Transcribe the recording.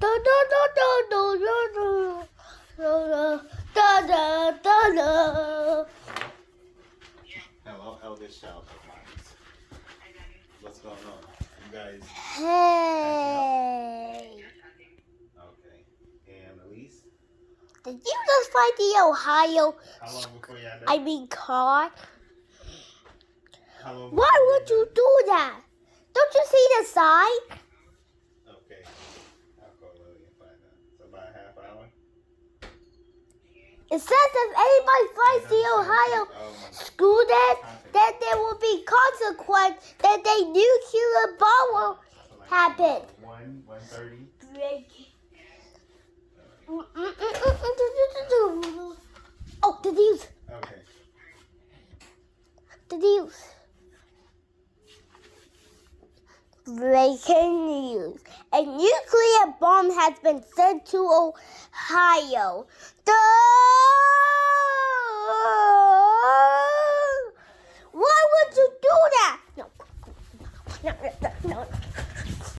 Da da da da da da da da da da. Hello, eldest child of mine. What's going on? You guys Hey. okay? And Elise, Did you just find the Ohio? how long before y'all done? I mean car. How long? Why before would y'all you do that? Don't you see the sign? done? Okay, I'll call Lily and find out. So about a half hour. It says if anybody finds the Ohio student, then there will be consequence. Then the nuclear bomb will happen. 1:30. Oh, the news. Okay. The news. Breaking news. A nuclear bomb has been sent to Ohio. The